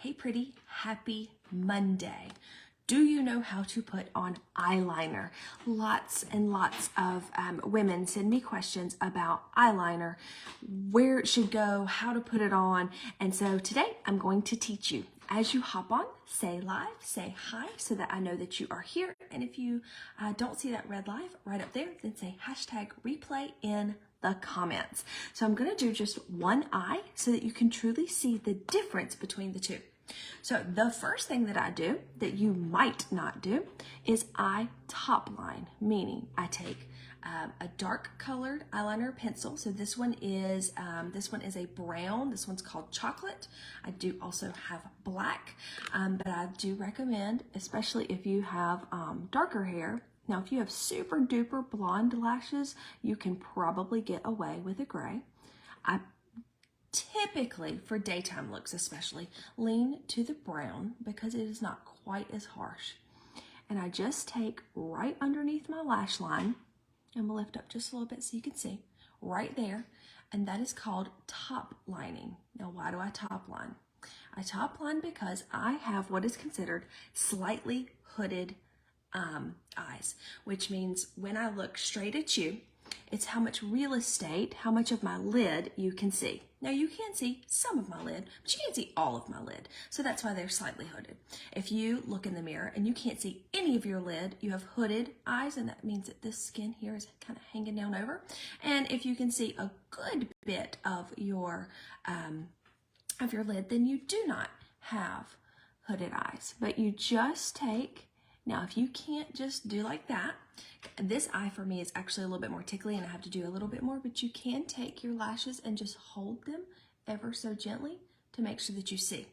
Hey pretty, happy Monday. Do you know how to put on eyeliner? Lots and lots of women send me questions about eyeliner, where it should go, how to put it on. And so today I'm going to teach you. As you hop on, say live, say hi so that I know that you are here. And if you don't see that red live right up there, then say hashtag replay in the comments. So I'm going to do just one eye so that you can truly see the difference between the two. So the first thing that I do that you might not do is eye top line, meaning I take a dark colored eyeliner pencil. So this one is a brown. This one's called chocolate. I do also have black, but I do recommend, especially if you have darker hair. Now, if you have super duper blonde lashes, you can probably get away with a gray. I typically, for daytime looks especially, lean to the brown because it is not quite as harsh. And I just take right underneath my lash line, and we'll lift up just a little bit so you can see, right there, and that is called top lining. Now, why do I top line? I top line because I have what is considered slightly hooded eyes, which means when I look straight at you, it's how much real estate, how much of my lid you can see. Now you can see some of my lid, but you can't see all of my lid. So that's why they're slightly hooded. If you look in the mirror and you can't see any of your lid, you have hooded eyes, and that means that this skin here is kind of hanging down over. And if you can see a good bit of your lid, then you do not have hooded eyes. But you just take, now if you can't just do like that, this eye for me is actually a little bit more tickly and I have to do a little bit more, but you can take your lashes and just hold them ever so gently to make sure that you see.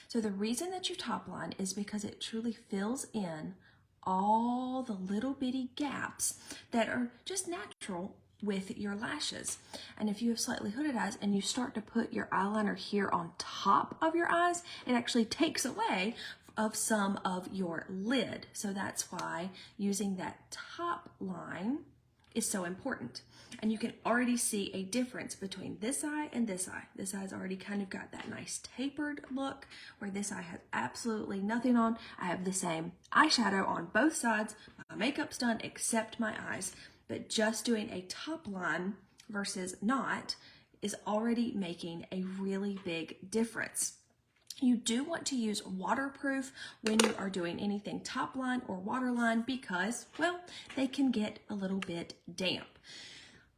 So the reason that you top line is because it truly fills in all the little bitty gaps that are just natural with your lashes. And if you have slightly hooded eyes and you start to put your eyeliner here on top of your eyes, it actually takes away of some of your lid. So that's why using that top line is so important. And you can already see a difference between this eye and this eye. This eye's already kind of got that nice tapered look, where this eye has absolutely nothing on. I have the same eyeshadow on both sides. My makeup's done except my eyes. But just doing a top line versus not is already making a really big difference. You do want to use waterproof when you are doing anything top line or waterline because, well, they can get a little bit damp.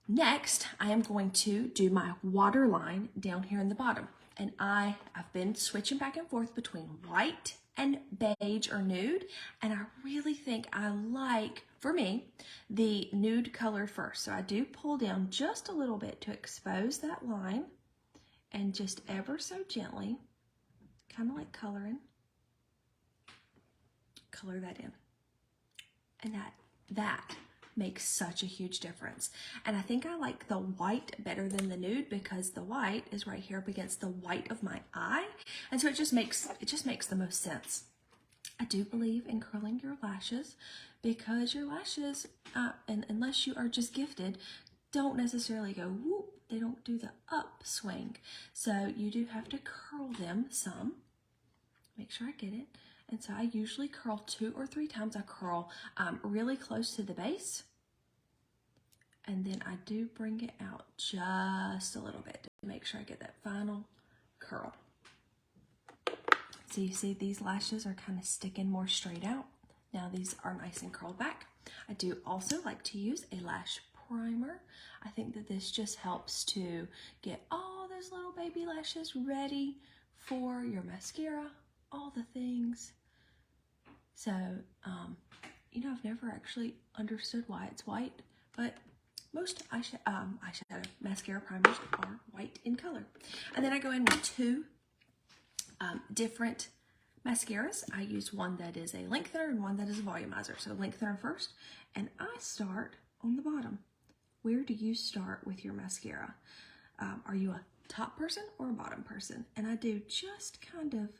Next, I am going to do my waterline down here in the bottom. And I've been switching back and forth between white and beige or nude. And I really think I like, for me, the nude color first. So I do pull down just a little bit to expose that line and just ever so gently, kind of like color that in. And that makes such a huge difference. And I think I like the white better than the nude because the white is right here up against the white of my eye. And so it just makes the most sense. I do believe in curling your lashes because your lashes, and unless you are just gifted, don't necessarily go whoop. They don't do the upswing. So you do have to curl them some. Make sure I get it. And so I usually curl 2 or 3 times. I curl really close to the base. And then I do bring it out just a little bit to make sure I get that final curl. So you see these lashes are kind of sticking more straight out. Now these are nice and curled back. I do also like to use a lash primer. I think that this just helps to get all those little baby lashes ready for your mascara, all the things. So, I've never actually understood why it's white, but most mascara primers are white in color. And then I go in with 2 different mascaras. I use one that is a lengthener and one that is a volumizer. So lengthener first, and I start on the bottom. Where do you start with your mascara? Are you a top person or a bottom person? And I do just kind of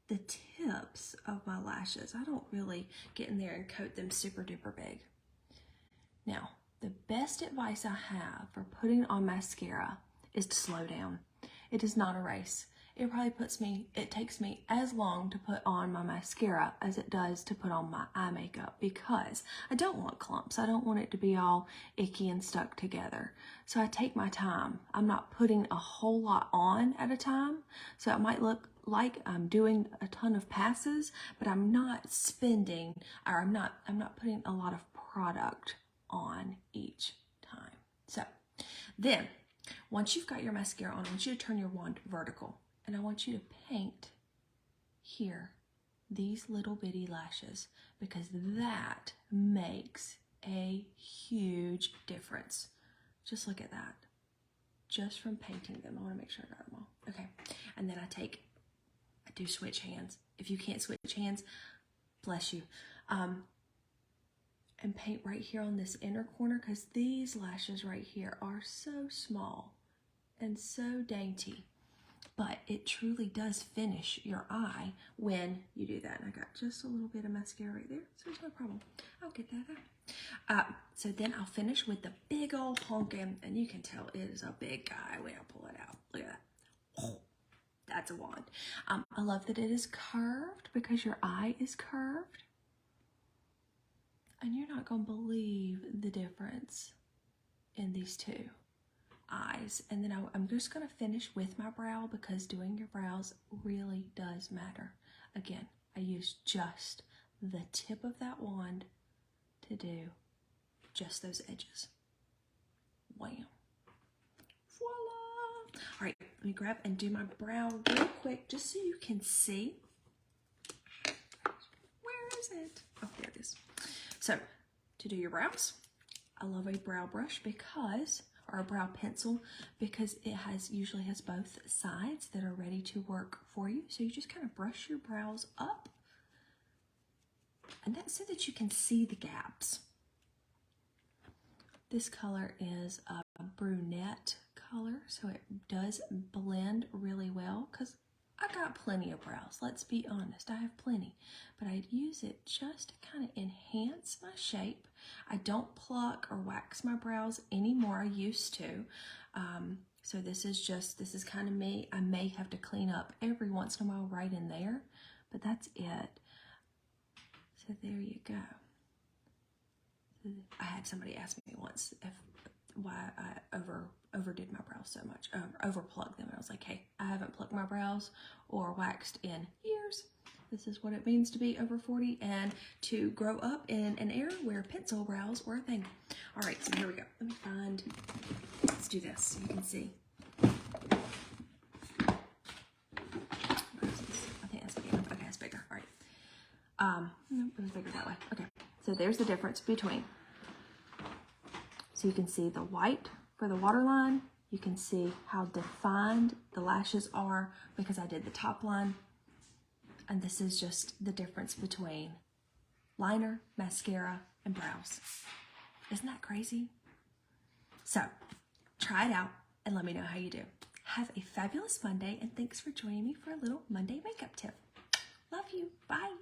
the tips of my lashes. I don't really get in there and coat them super duper big. Now, the best advice I have for putting on mascara is to slow down. It is not a race. it takes me as long to put on my mascara as it does to put on my eye makeup, because I don't want clumps. I don't want it to be all icky and stuck together. So I take my time. I'm not putting a whole lot on at a time. So it might look like I'm doing a ton of passes, but I'm not spending, or I'm not putting a lot of product on each time. So then, once you've got your mascara on, I want you to turn your wand vertical, and I want you to paint here these little bitty lashes, because that makes a huge difference. Just look at that. Just from painting them. I want to make sure I got them all. Okay. And then I do switch hands. If you can't switch hands, bless you. And paint right here on this inner corner, because these lashes right here are so small and so dainty, but it truly does finish your eye when you do that. And I got just a little bit of mascara right there, so there's no problem. I'll get that out. So then I'll finish with the big old honkin', and you can tell it is a big guy when I pull it out. Look at that. Oh, that's a wand. I love that it is curved, because your eye is curved. And you're not going to believe the difference in these two eyes. And then I'm just going to finish with my brow, because doing your brows really does matter. Again, I use just the tip of that wand to do just those edges. Wham. Voila. All right, let me grab and do my brow real quick, just so you can see. Where is it? Oh, there it is. So, to do your brows, I love a brow brush or a brow pencil, because it usually has both sides that are ready to work for you. So you just kind of brush your brows up, and that's so that you can see the gaps. This color is a brunette color, so it does blend really well, because I got plenty of brows. Let's be honest, I have plenty, but I'd use it just to kind of enhance my shape. I don't pluck or wax my brows anymore. I used to. So this is kind of me. I may have to clean up every once in a while right in there, but that's it. So there you go. I had somebody ask me once why I overdid my brows so much, overplucked them. And I was like, hey, I haven't plucked my brows or waxed in years. This is what it means to be over 40 and to grow up in an era where pencil brows were a thing. All right, so here we go. Let's do this so you can see. I think that's big enough. Okay, that's bigger. All right. No, it was bigger that way. Okay, so there's the difference between. So you can see the white for the waterline. You can see how defined the lashes are, because I did the top line. And this is just the difference between liner, mascara, and brows. Isn't that crazy? So try it out and let me know how you do. Have a fabulous Monday, and thanks for joining me for a little Monday makeup tip. Love you. Bye.